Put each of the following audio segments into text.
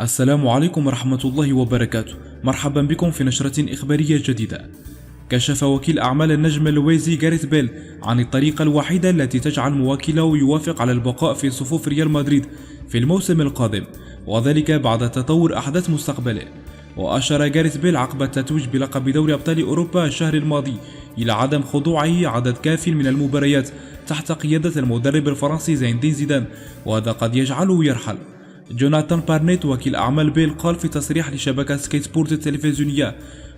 السلام عليكم ورحمة الله وبركاته. مرحبا بكم في نشرة إخبارية جديدة. كشف وكيل أعمال النجم اللويزي جاريث بيل عن الطريقة الوحيدة التي تجعل موكله يوافق على البقاء في صفوف ريال مدريد في الموسم القادم، وذلك بعد تطور أحداث مستقبله. وأشار جاريث بيل عقب التتويج بلقب دوري أبطال أوروبا الشهر الماضي إلى عدم خضوعه عدد كاف من المباريات تحت قيادة المدرب الفرنسي زين الدين زيدان، وهذا قد يجعله يرحل. جوناثان بارنيت وكيل أعمال بيل قال في تصريح لشبكة سكاي سبورت التلفزيونية: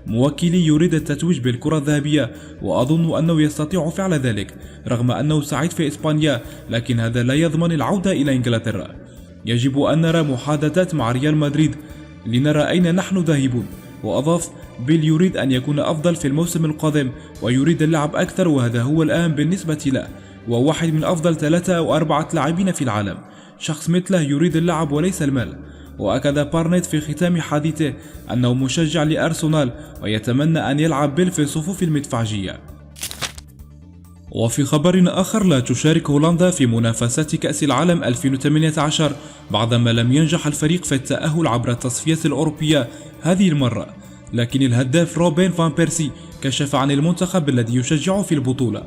موكلي يريد التتويج بالكرة الذهبية، وأظن أنه يستطيع فعل ذلك رغم أنه سعيد في إسبانيا، لكن هذا لا يضمن العودة إلى إنجلترا. يجب أن نرى محادثات مع ريال مدريد لنرى أين نحن ذاهبون. وأضاف: بيل يريد أن يكون أفضل في الموسم القادم ويريد اللعب أكثر، وهذا هو الأهم بالنسبة له، وواحد من أفضل 3 أو 4 لاعبين في العالم. شخص مثله يريد اللعب وليس المال. وأكد بارنيت في ختام حديثه أنه مشجع لأرسنال ويتمنى أن يلعب بيل في صفوف المدفعجية. وفي خبر آخر، لا تشارك هولندا في منافسات كأس العالم 2018 بعدما لم ينجح الفريق في التأهل عبر التصفيات الأوروبية هذه المرة، لكن الهداف روبين فان بيرسي كشف عن المنتخب الذي يشجعه في البطولة.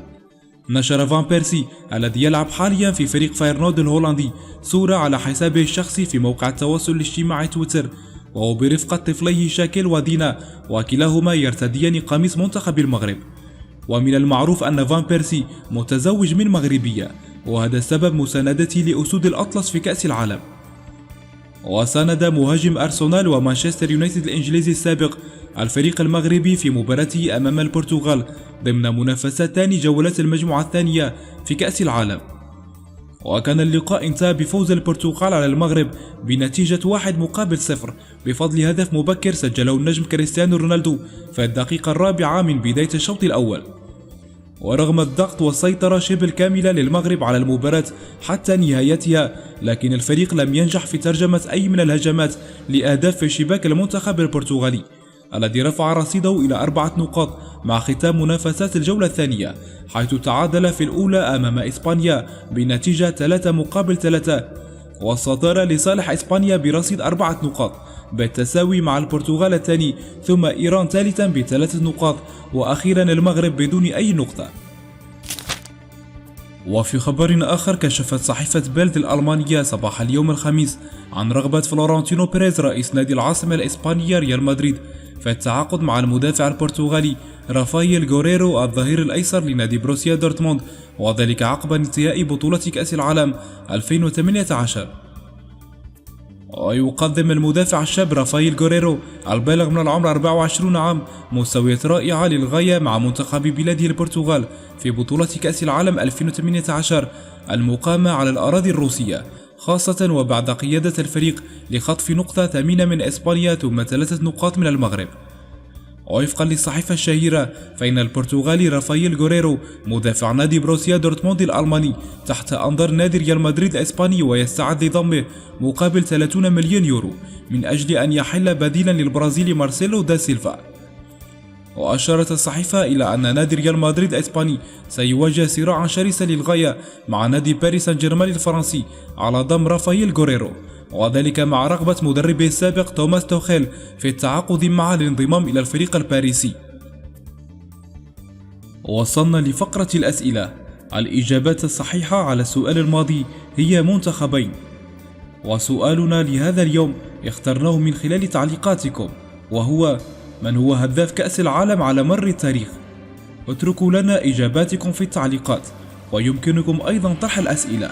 نشر فان بيرسي الذي يلعب حاليا في فريق فايرنود الهولندي صورة على حسابه الشخصي في موقع التواصل الاجتماعي تويتر، وهو برفقة طفليه شاكيل ودينا، وكلاهما يرتديان قميص منتخب المغرب. ومن المعروف أن فان بيرسي متزوج من مغربية، وهذا سبب مساندته لأسود الأطلس في كأس العالم. وساند مهاجم أرسنال ومانشستر يونايتد الإنجليزي السابق الفريق المغربي في مباراته أمام البرتغال ضمن منافسات ثاني جولات المجموعة الثانية في كأس العالم. وكان اللقاء انتهى بفوز البرتغال على المغرب بنتيجة 1-0 بفضل هدف مبكر سجله النجم كريستيانو رونالدو في الدقيقة 4 من بداية الشوط الأول. ورغم الضغط والسيطرة شبه الكاملة للمغرب على المباراة حتى نهايتها، لكن الفريق لم ينجح في ترجمة أي من الهجمات لأهداف في شباك المنتخب البرتغالي الذي رفع رصيده إلى 4 نقاط مع ختام منافسات الجولة الثانية، حيث تعادل في الأولى أمام إسبانيا بنتيجة 3-3، والصدارة لصالح إسبانيا برصيد 4 نقاط بالتساوي مع البرتغال الثاني، ثم إيران ثالثا ب3 نقاط، وأخيرا المغرب بدون أي نقطة. وفي خبر آخر، كشفت صحيفة بيلد الألمانية صباح اليوم الخميس عن رغبة فلورنتينو بيريز رئيس نادي العاصمة الإسبانية ريال مدريد في التعاقد مع المدافع البرتغالي رافائيل غوريرو الظهير الأيسر لنادي بروسيا دورتموند، وذلك عقب انتهاء بطولة كأس العالم 2018. ويقدم المدافع الشاب رافائيل غوريرو البالغ من العمر 24 عام مستويات رائعة للغاية مع منتخب بلاده البرتغال في بطولة كأس العالم 2018 المقامة على الأراضي الروسية، خاصة وبعد قيادة الفريق لخطف نقطة ثمينة من إسبانيا ثم 3 نقاط من المغرب. وفقا للصحيفة الشهيرة، فإن البرتغالي رافائيل غوريرو مدافع نادي بروسيا دورتموند الألماني تحت أنظار نادي ريال مدريد الإسباني، ويستعد لضمه مقابل 30 مليون يورو من أجل أن يحل بديلا للبرازيلي مارسيلو دا سيلفا. وأشارت الصحيفة إلى أن نادي ريال مدريد الإسباني سيواجه صراعا شرسا للغاية مع نادي باريس سان جيرمان الفرنسي على ضم رافائيل غوريرو، وذلك مع رغبة مدربه السابق توماس توخيل في التعاقد معه للانضمام إلى الفريق الباريسي. وصلنا لفقرة الأسئلة. الإجابات الصحيحة على السؤال الماضي هي منتخبين، وسؤالنا لهذا اليوم اخترناه من خلال تعليقاتكم، وهو: من هو هداف كأس العالم على مر التاريخ؟ اتركوا لنا إجاباتكم في التعليقات، ويمكنكم أيضا طرح الأسئلة.